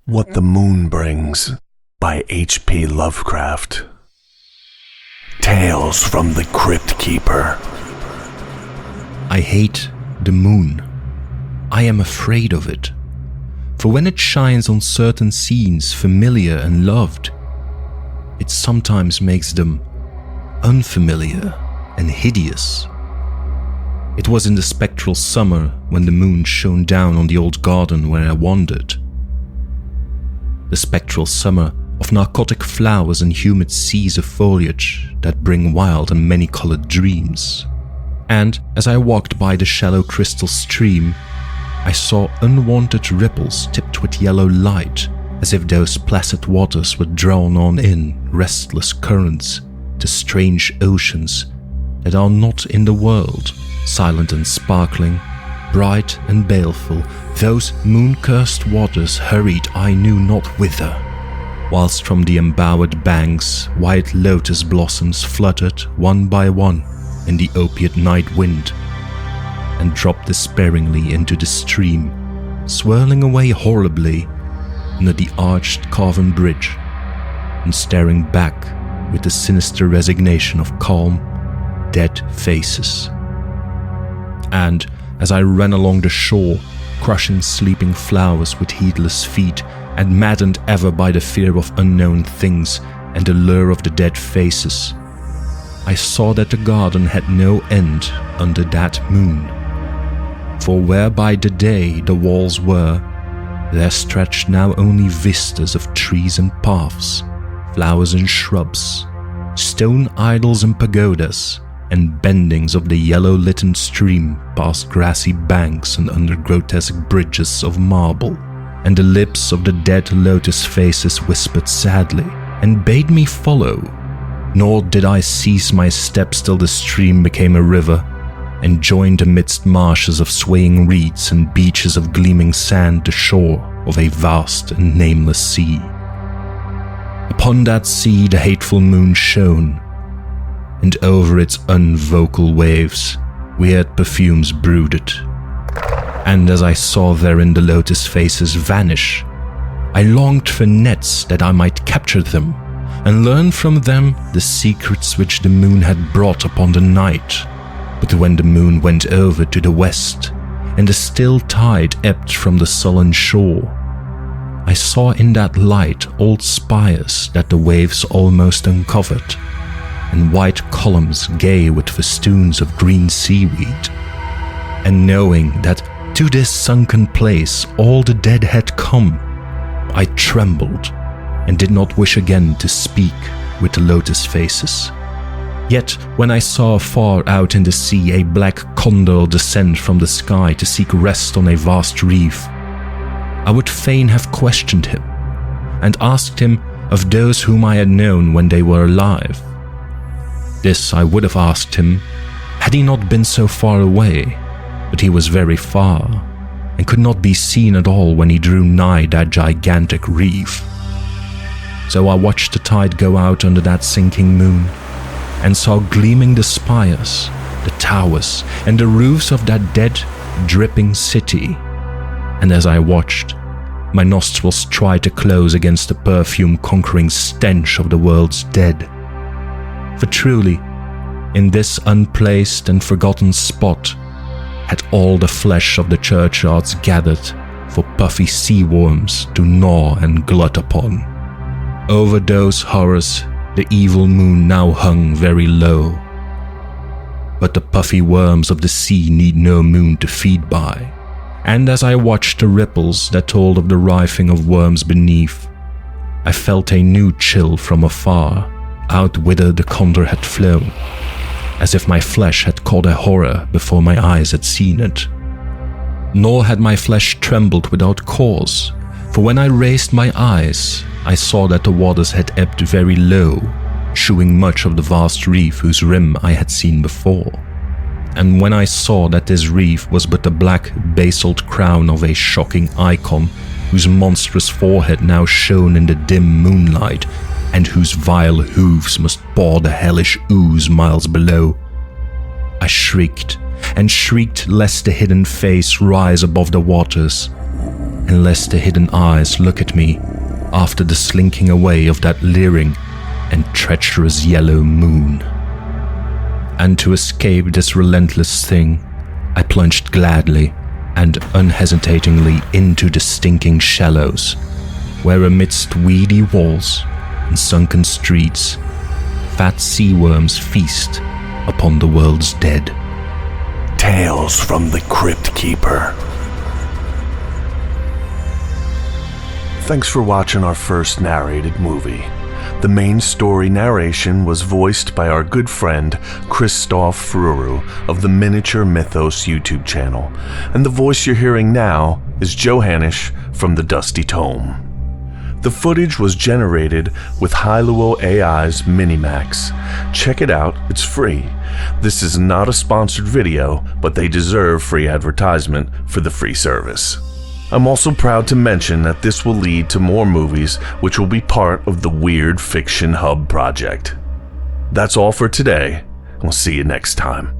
What the Moon Brings by H.P. Lovecraft. Tales from the Cryptkeeper. I hate the moon. I am afraid of it. For when it shines on certain scenes familiar and loved, it sometimes makes them unfamiliar and hideous. It was in the spectral summer when the moon shone down on the old garden where I wandered. The spectral summer of narcotic flowers and humid seas of foliage that bring wild and many-colored dreams. And as I walked by the shallow crystal stream, I saw unwanted ripples tipped with yellow light, as if those placid waters were drawn on in restless currents to strange oceans that are not in the world, silent and sparkling, bright and baleful. Those moon-cursed waters hurried I knew not whither, whilst from the embowered banks white lotus blossoms fluttered one by one in the opiate night wind, and dropped despairingly into the stream, swirling away horribly under the arched carven bridge, and staring back with the sinister resignation of calm, dead faces. And as I ran along the shore, crushing sleeping flowers with heedless feet, and maddened ever by the fear of unknown things and the lure of the dead faces, I saw that the garden had no end under that moon. For where by the day the walls were, there stretched now only vistas of trees and paths, flowers and shrubs, stone idols and pagodas, and bendings of the yellow-litten stream past grassy banks and under grotesque bridges of marble. And the lips of the dead lotus faces whispered sadly, and bade me follow. Nor did I cease my steps till the stream became a river, and joined amidst marshes of swaying reeds and beaches of gleaming sand the shore of a vast and nameless sea. Upon that sea the hateful moon shone, and over its unvocal waves weird perfumes brooded. And as I saw therein the lotus faces vanish, I longed for nets that I might capture them, and learn from them the secrets which the moon had brought upon the night. But when the moon went over to the west, and the still tide ebbed from the sullen shore, I saw in that light old spires that the waves almost uncovered, and white columns gay with festoons of green seaweed. And knowing that to this sunken place all the dead had come, I trembled and did not wish again to speak with the lotus faces. Yet when I saw afar out in the sea a black condor descend from the sky to seek rest on a vast reef, I would fain have questioned him and asked him of those whom I had known when they were alive. This I would have asked him had he not been so far away, but he was very far, and could not be seen at all when he drew nigh that gigantic reef. So I watched the tide go out under that sinking moon, and saw gleaming the spires, the towers, and the roofs of that dead, dripping city. And as I watched, my nostrils tried to close against the perfume-conquering stench of the world's dead. For truly, in this unplaced and forgotten spot, had all the flesh of the churchyards gathered for puffy sea worms to gnaw and glut upon. Over those horrors the evil moon now hung very low. But the puffy worms of the sea need no moon to feed by, and as I watched the ripples that told of the writhing of worms beneath, I felt a new chill from afar, out whither the condor had flown, as if my flesh had caught a horror before my eyes had seen it. Nor had my flesh trembled without cause, for when I raised my eyes, I saw that the waters had ebbed very low, shewing much of the vast reef whose rim I had seen before. And when I saw that this reef was but the black basalt crown of a shocking icon, whose monstrous forehead now shone in the dim moonlight, and whose vile hoofs must paw the hellish ooze miles below, I shrieked, and shrieked lest the hidden face rise above the waters, unless the hidden eyes look at me after the slinking away of that leering and treacherous yellow moon. And to escape this relentless thing, I plunged gladly and unhesitatingly into the stinking shallows, where amidst weedy walls and sunken streets, fat sea worms feast upon the world's dead. Tales from the Cryptkeeper. Thanks for watching our first narrated movie. The main story narration was voiced by our good friend Christoph Fruru of the Miniature Mythos YouTube channel, and the voice you're hearing now is Johannish from the Dusty Tome. The footage was generated with Hailuo AI's Minimax. Check it out, it's free. This is not a sponsored video, but they deserve free advertisement for the free service. I'm also proud to mention that this will lead to more movies which will be part of the Weird Fiction Hub project. That's all for today. We'll see you next time.